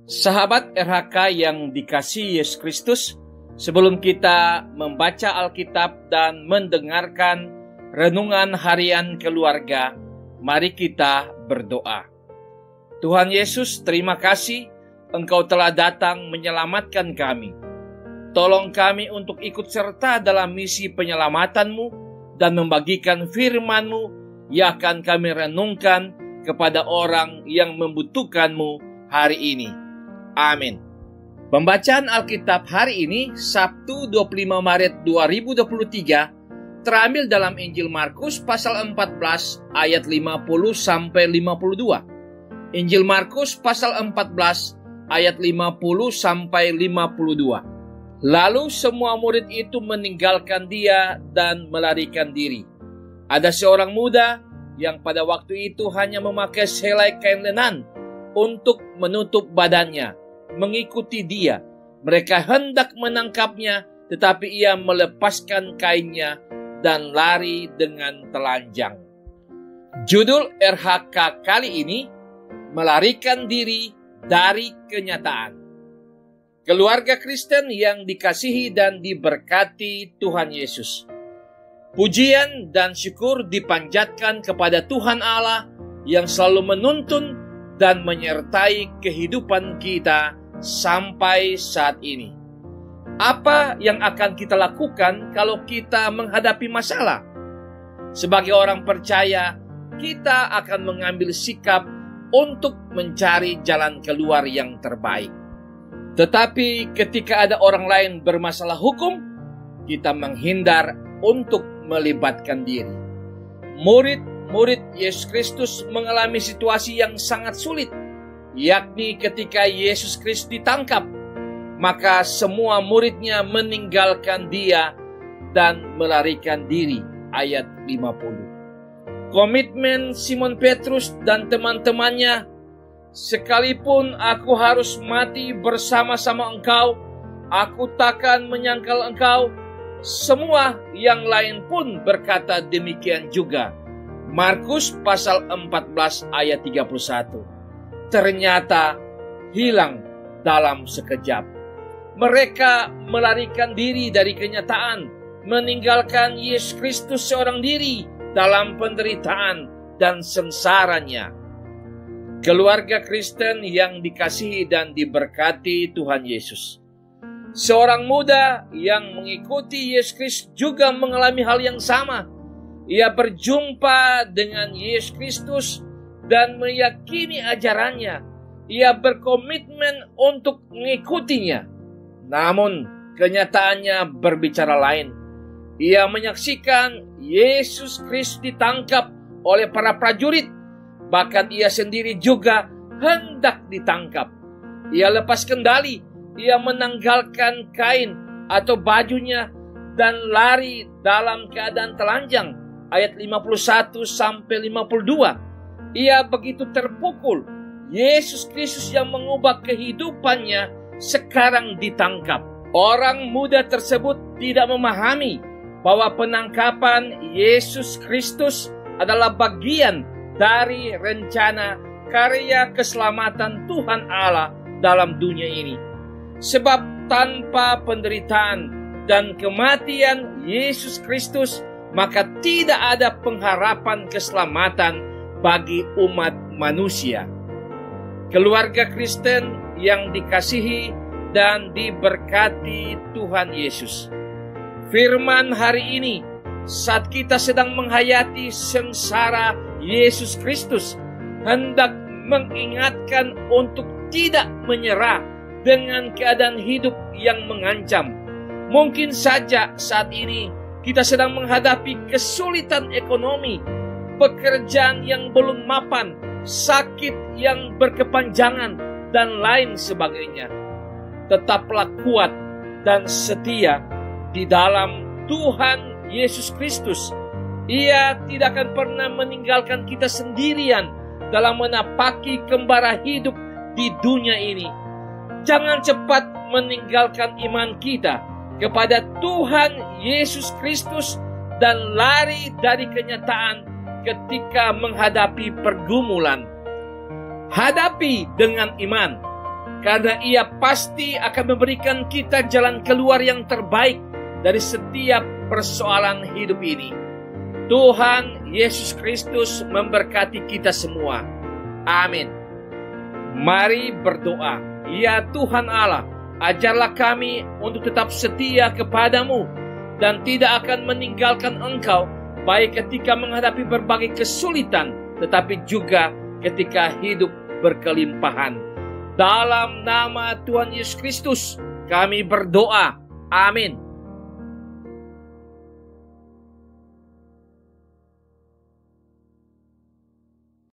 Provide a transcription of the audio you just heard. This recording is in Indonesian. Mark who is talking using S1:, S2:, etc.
S1: Sahabat RHK yang dikasihi Yesus Kristus, sebelum kita membaca Alkitab dan mendengarkan renungan harian keluarga, mari kita berdoa. Tuhan Yesus, terima kasih Engkau telah datang menyelamatkan kami. Tolong kami untuk ikut serta dalam misi penyelamatan-Mu dan membagikan firman-Mu yang akan kami renungkan kepada orang yang membutuhkan-Mu hari ini. Amin. Pembacaan Alkitab hari ini, Sabtu 25 Maret 2023, terambil dalam Injil Markus pasal 14 ayat 50-52. Injil Markus pasal 14 ayat 50-52. Lalu semua murid itu meninggalkan dia dan melarikan diri. Ada seorang muda yang pada waktu itu hanya memakai selai kain lenan untuk menutup badannya, mengikuti dia. Mereka hendak menangkapnya, tetapi ia melepaskan kainnya dan lari dengan telanjang. Judul RHK kali ini, melarikan diri dari kenyataan. Keluarga Kristen yang dikasihi dan diberkati Tuhan Yesus, pujian dan syukur dipanjatkan kepada Tuhan Allah yang selalu menuntun dan menyertai kehidupan kita sampai saat ini. Apa yang akan kita lakukan kalau kita menghadapi masalah? Sebagai orang percaya, kita akan mengambil sikap untuk mencari jalan keluar yang terbaik. Tetapi ketika ada orang lain bermasalah hukum, kita menghindar untuk melibatkan diri. Murid Yesus Kristus mengalami situasi yang sangat sulit, yakni ketika Yesus Kristus ditangkap, maka semua muridnya meninggalkan dia dan melarikan diri. Ayat 50. Komitmen Simon Petrus dan teman-temannya, sekalipun aku harus mati bersama-sama engkau, aku takkan menyangkal engkau. Semua yang lain pun berkata demikian juga. Markus pasal 14 ayat 31. Ternyata hilang dalam sekejap. Mereka melarikan diri dari kenyataan, meninggalkan Yesus Kristus seorang diri dalam penderitaan dan sengsaranya. Keluarga Kristen yang dikasihi dan diberkati Tuhan Yesus, seorang muda yang mengikuti Yesus Kristus juga mengalami hal yang sama. Ia berjumpa dengan Yesus Kristus dan meyakini ajarannya. Ia berkomitmen untuk mengikutinya. Namun, kenyataannya berbicara lain. Ia menyaksikan Yesus Kristus ditangkap oleh para prajurit. Bahkan ia sendiri juga hendak ditangkap. Ia lepas kendali. Ia menanggalkan kain atau bajunya dan lari dalam keadaan telanjang. Ayat 51-52. Ia begitu terpukul. Yesus Kristus yang mengubah kehidupannya sekarang ditangkap. Orang muda tersebut tidak memahami bahwa penangkapan Yesus Kristus adalah bagian dari rencana karya keselamatan Tuhan Allah dalam dunia ini. Sebab tanpa penderitaan dan kematian Yesus Kristus, maka tidak ada pengharapan keselamatan bagi umat manusia. Keluarga Kristen yang dikasihi dan diberkati Tuhan Yesus, firman hari ini saat kita sedang menghayati sengsara Yesus Kristus hendak mengingatkan untuk tidak menyerah dengan keadaan hidup yang mengancam. Mungkin saja saat ini kita sedang menghadapi kesulitan ekonomi, pekerjaan yang belum mapan, sakit yang berkepanjangan, dan lain sebagainya. Tetaplah kuat dan setia di dalam Tuhan Yesus Kristus. Ia tidak akan pernah meninggalkan kita sendirian dalam menapaki kembara hidup di dunia ini. Jangan cepat meninggalkan iman kita kepada Tuhan Yesus Kristus dan lari dari kenyataan ketika menghadapi pergumulan. Hadapi dengan iman, karena Ia pasti akan memberikan kita jalan keluar yang terbaik dari setiap persoalan hidup ini. Tuhan Yesus Kristus memberkati kita semua. Amin. Mari berdoa. Ya Tuhan Allah, ajarlah kami untuk tetap setia kepadamu dan tidak akan meninggalkan Engkau, baik ketika menghadapi berbagai kesulitan, tetapi juga ketika hidup berkelimpahan. Dalam nama Tuhan Yesus Kristus, kami berdoa. Amin.